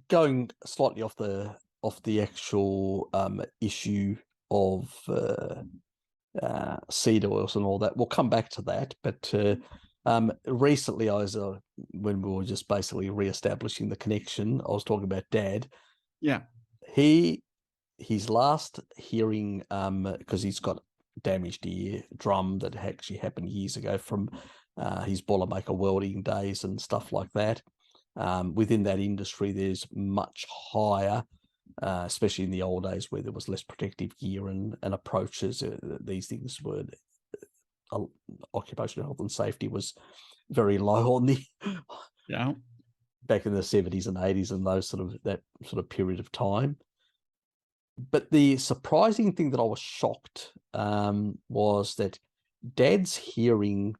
going slightly off the actual issue of seed oils and all that. We'll come back to that, but recently when we were just basically re-establishing the connection, I was talking about Dad. Yeah. His last hearing, because he's got damaged eardrum that actually happened years ago from his Boilermaker welding days and stuff like that. Within that industry, there's much higher, especially in the old days where there was less protective gear and approaches. These things were occupational health and safety was very low on the back in the 70s and 80s and that sort of period of time. But the surprising thing that I was shocked was that Dad's hearing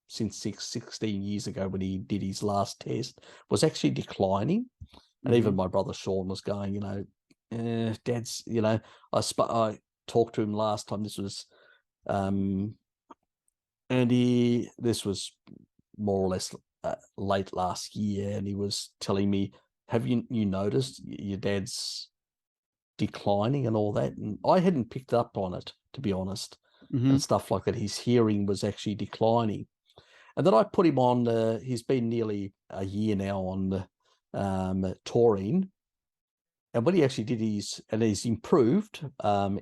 since 16 years ago when he did his last test was actually declining. And even my brother Sean was going, Dad's, I talked to him last time. This was, this was more or less late last year, and he was telling me, have you noticed your dad's declining and all that? And I hadn't picked up on it, to be honest, and stuff like that. His hearing was actually declining. And then I put him on, he's been nearly a year now on taurine. And when he actually did and he's improved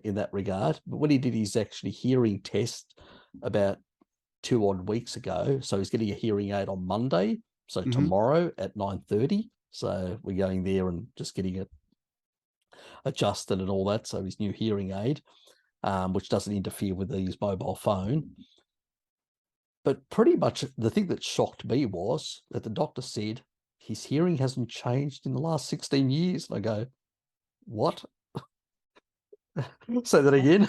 in that regard, but when he did his actually hearing test about 2 odd weeks ago, so he's getting a hearing aid on Monday, so tomorrow at 9:30. So we're going there and just getting it adjusted and all that. So his new hearing aid, which doesn't interfere with his mobile phone. But pretty much the thing that shocked me was that the doctor said his hearing hasn't changed in the last 16 years. And I go, what? Say that again.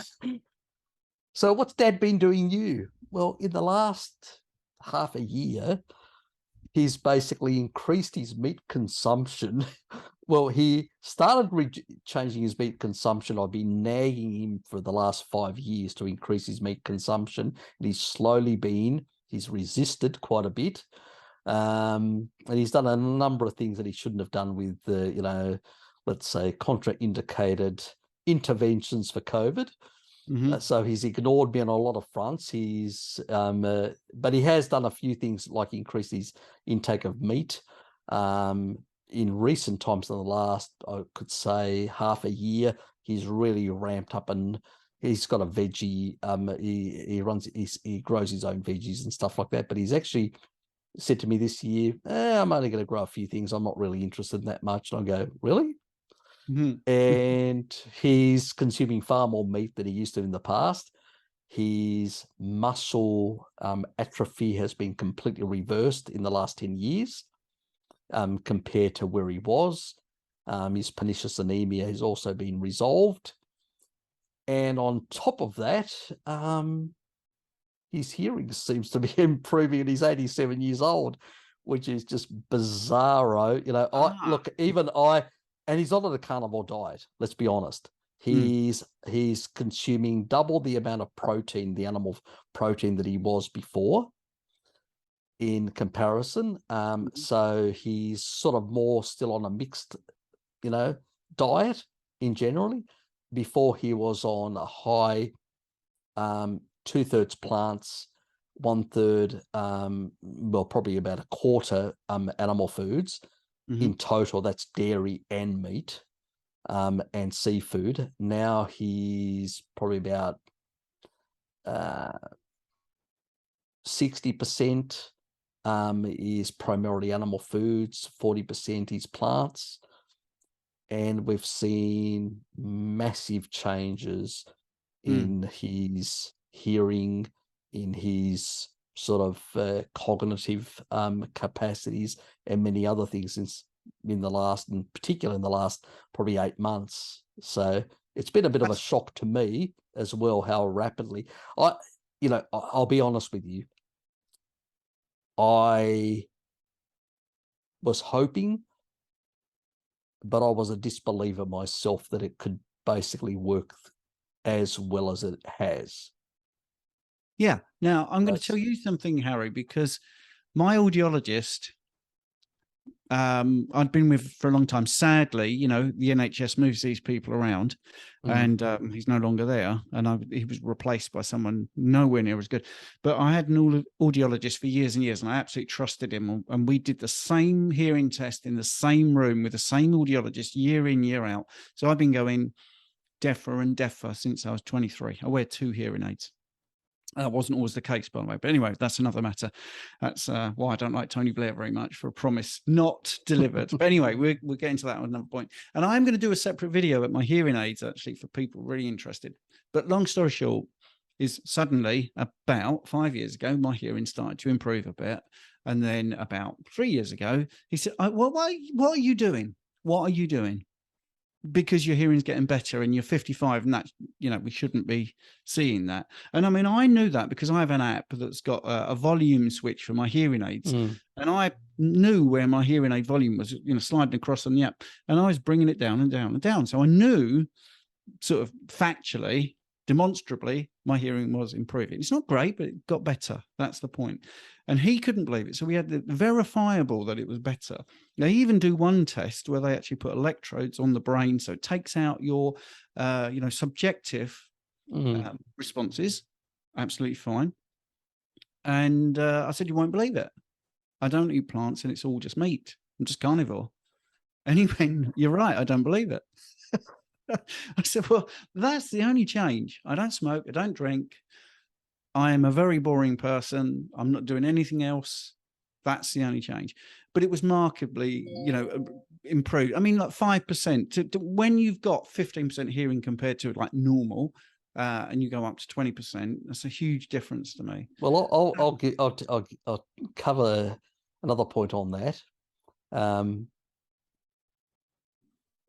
So what's Dad been doing new? Well, in the last half a year, he's basically increased his meat consumption. Well, he started changing his meat consumption. I've been nagging him for the last 5 years to increase his meat consumption, and he's resisted quite a bit. And he's done a number of things that he shouldn't have done with, let's say, contraindicated interventions for COVID. So he's ignored me on a lot of fronts. But he has done a few things like increase his intake of meat. In recent times, in the last, I could say, half a year, he's really ramped up, and he's got a veggie. He grows his own veggies and stuff like that. But he's actually said to me this year, I'm only going to grow a few things. I'm not really interested in that much. And I go, really? And he's consuming far more meat than he used to in the past. His muscle atrophy has been completely reversed in the last 10 years compared to where he was. His pernicious anemia has also been resolved. And on top of that, his hearing seems to be improving, and he's 87 years old, which is just bizarro. And he's not on a carnivore diet, let's be honest. He's consuming double the amount of protein, the animal protein, that he was before in comparison. So he's sort of more still on a mixed, diet in generally. Before he was on a high 2/3 plants, 1/3, probably about a quarter animal foods. In total, that's dairy and meat and seafood. Now he's probably about 60% is primarily animal foods, 40% is plants. And we've seen massive changes in his hearing, in his sort of cognitive capacities, and many other things in the last probably 8 months. So it's been a bit of a shock to me as well, how rapidly. I'll be honest with you. I was hoping, but I was a disbeliever myself that it could basically work as well as it has. Yeah. Now, I'm going to tell you something, Harry, because my audiologist I'd been with for a long time. Sadly, you know, the NHS moves these people around, and he's no longer there. And he was replaced by someone nowhere near as good. But I had an audiologist for years and years, and I absolutely trusted him. And we did the same hearing test in the same room with the same audiologist year in, year out. So I've been going deafer and deafer since I was 23. I wear 2 hearing aids. That wasn't always the case, by the way. But anyway, that's another matter. That's why I don't like Tony Blair very much, for a promise not delivered. But anyway, we're getting to that on another point. And I'm going to do a separate video at my hearing aids, actually, for people really interested. But long story short is, suddenly, about 5 years ago, my hearing started to improve a bit. And then about 3 years ago, he said, well, what are you doing? What are you doing? Because your hearing's getting better and you're 55, and that's, you know, we shouldn't be seeing that. And I mean, I knew that because I have an app that's got a volume switch for my hearing aids, and I knew where my hearing aid volume was, you know, sliding across on the app, and I was bringing it down and down and down. So I knew, sort of factually, demonstrably, my hearing was improving. It's not great, but it got better. That's the point. And he couldn't believe it. So we had the verifiable that it was better. They even do one test where they actually put electrodes on the brain. So it takes out your, you know, subjective responses. Absolutely fine. And I said, you won't believe it. I don't eat plants and it's all just meat. I'm just carnivore. And he went, you're right. I don't believe it. I said, well, that's the only change. I don't smoke. I don't drink. I am a very boring person. I'm not doing anything else. That's the only change. But it was markedly, you know, improved. I mean, like 5%. To when you've got 15% hearing compared to like normal, and you go up to 20%, that's a huge difference to me. Well, I'll cover another point on that.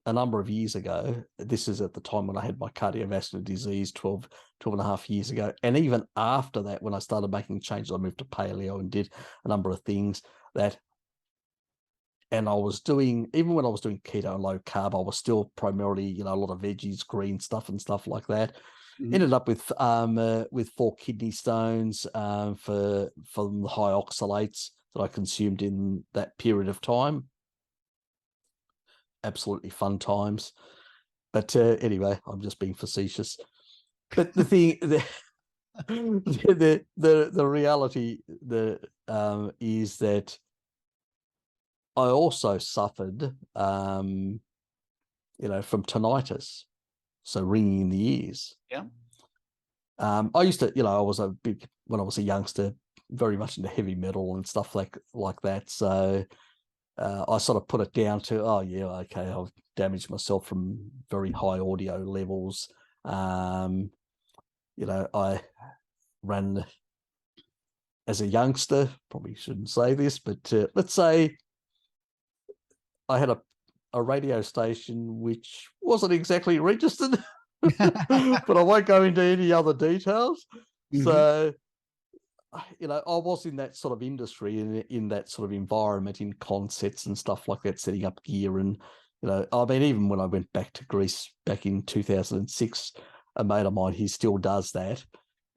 A number of years ago, this is at the time when I had my cardiovascular disease 12 and a half years ago. And even after that, when I started making changes, I moved to paleo and did a number of things that, and I was doing, even when I was doing keto and low carb, I was still primarily, you know, a lot of veggies, green stuff and stuff like that. Ended up with 4 kidney stones from the high oxalates that I consumed in that period of time. Absolutely fun times. But anyway, I'm just being facetious. But the thing, the reality is that I also suffered, you know, from tinnitus, so ringing in the ears. Yeah. I used to, you know, I was when I was a youngster, very much into heavy metal and stuff like that. So I sort of put it down to, oh yeah, okay, I've damaged myself from very high audio levels. You know, I ran as a youngster, probably shouldn't say this, but let's say I had a radio station which wasn't exactly registered, but I won't go into any other details. So, you know, I was in that sort of industry, in that sort of environment, in concerts and stuff like that, setting up gear. And, you know, I mean, even when I went back to Greece back in 2006, a mate of mine, he still does that.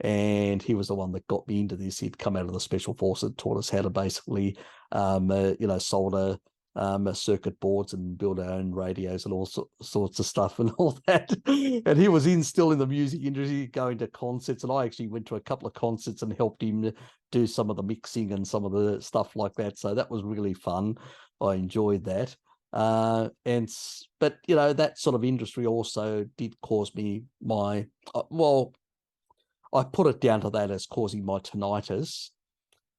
And he was the one that got me into this. He'd come out of the Special Forces, taught us how to basically, you know, solder circuit boards and build our own radios and all sorts of stuff and all that. And he was still in the music industry, going to concerts, and I actually went to a couple of concerts and helped him do some of the mixing and some of the stuff like that. So that was really fun. I enjoyed that. But you know, that sort of industry also did cause me my well, I put it down to that as causing my tinnitus.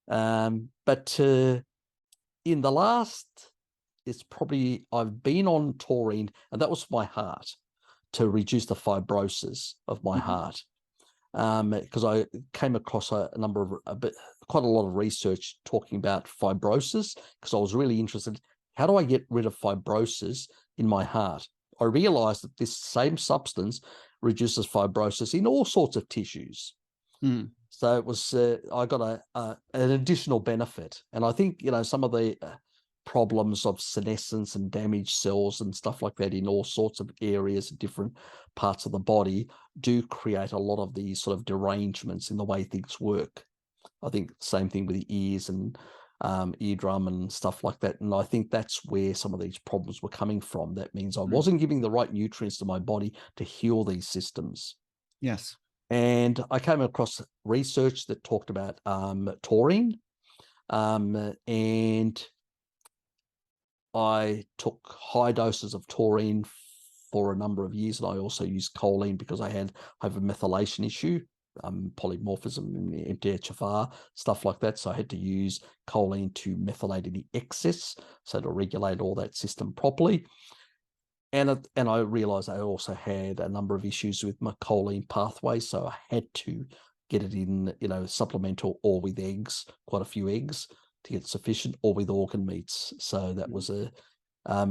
But in the last, it's probably, I've been on taurine, and that was my heart, to reduce the fibrosis of my heart. Because I came across quite a lot of research talking about fibrosis, because I was really interested, how do I get rid of fibrosis in my heart? I realized that this same substance reduces fibrosis in all sorts of tissues. So it was, I got an additional benefit. And I think, you know, some of the problems of senescence and damaged cells and stuff like that in all sorts of areas, different parts of the body, do create a lot of these sort of derangements in the way things work. I think same thing with the ears and eardrum and stuff like that. And I think that's where some of these problems were coming from. That means I Mm. wasn't giving the right nutrients to my body to heal these systems. Yes. And I came across research that talked about taurine, and I took high doses of taurine for a number of years, and I also used choline because I have a methylation issue, polymorphism in the MTHFR, stuff like that. So I had to use choline to methylate any excess, so to regulate all that system properly. And I realized I also had a number of issues with my choline pathway, so I had to get it in, supplemental or with eggs, quite a few eggs to get sufficient, or with organ meats. So that was a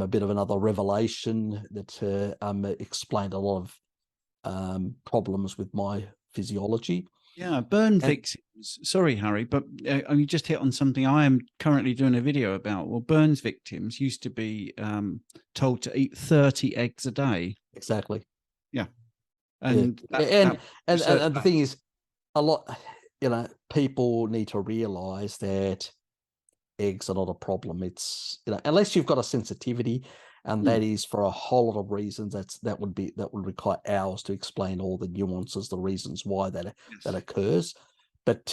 bit of another revelation that explained a lot of problems with my physiology. Yeah, burn victims. Sorry, Harry, but you just hit on something I am currently doing a video about. Well, burns victims used to be told to eat 30 eggs a day. Exactly. Yeah. And and the thing is, a lot, people need to realize that eggs are not a problem. It's, unless you've got a sensitivity, and that is for a whole lot of reasons. That would require hours to explain all the nuances, the reasons why that occurs. But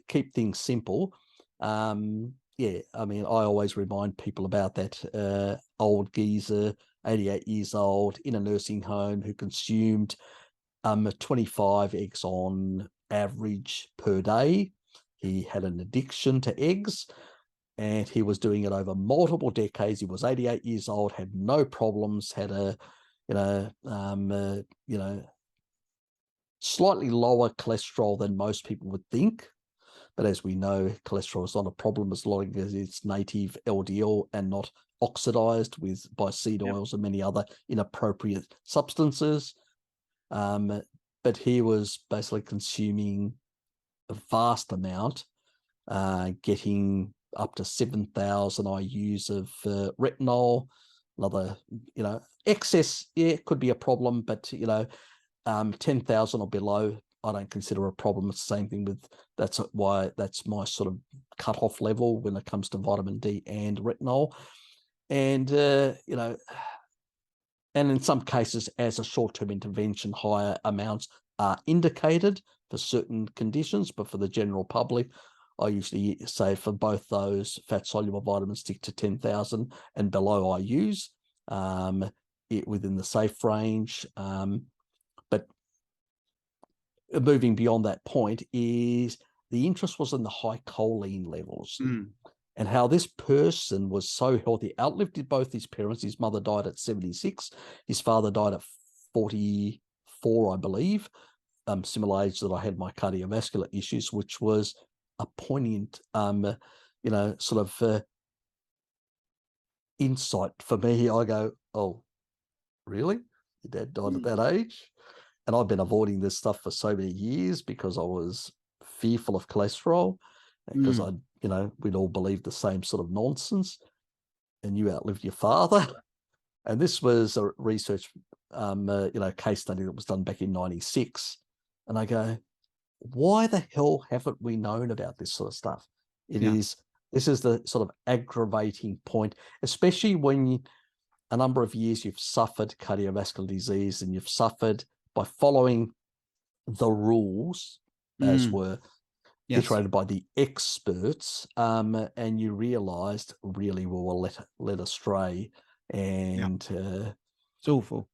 keep things simple, I mean, I always remind people about that old geezer, 88 years old, in a nursing home, who consumed 25 eggs on average per day. He had an addiction to eggs, and he was doing it over multiple decades. He was 88 years old, had no problems, had a, slightly lower cholesterol than most people would think. But as we know, cholesterol is not a problem as long as it's native LDL and not oxidized by seed oils and many other inappropriate substances. But he was basically consuming a vast amount, getting up to 7,000 IUs of retinol. Another, excess, could be a problem, but 10,000 or below, I don't consider a problem. It's the same thing with, that's my sort of cutoff level when it comes to vitamin D and retinol. And and in some cases, as a short-term intervention, higher amounts are indicated for certain conditions, but for the general public, I usually say for both those fat-soluble vitamins, stick to 10,000 and below IUs, within the safe range. But moving beyond that point, is the interest was in the high choline levels. And how this person was so healthy, outlived both his parents. His mother died at 76. His father died at 44, I believe. Similar age that I had my cardiovascular issues, which was a poignant, sort of insight for me. I go, oh, really? Your dad died at that age? And I've been avoiding this stuff for so many years because I was fearful of cholesterol, because we'd all believe the same sort of nonsense. And you outlived your father. And this was a research, case study that was done back in 96. And I go, why the hell haven't we known about this sort of stuff? This is the sort of aggravating point, especially when a number of years you've suffered cardiovascular disease, and you've suffered by following the rules as were iterated by the experts, and you realized really we were led astray. And it's awful.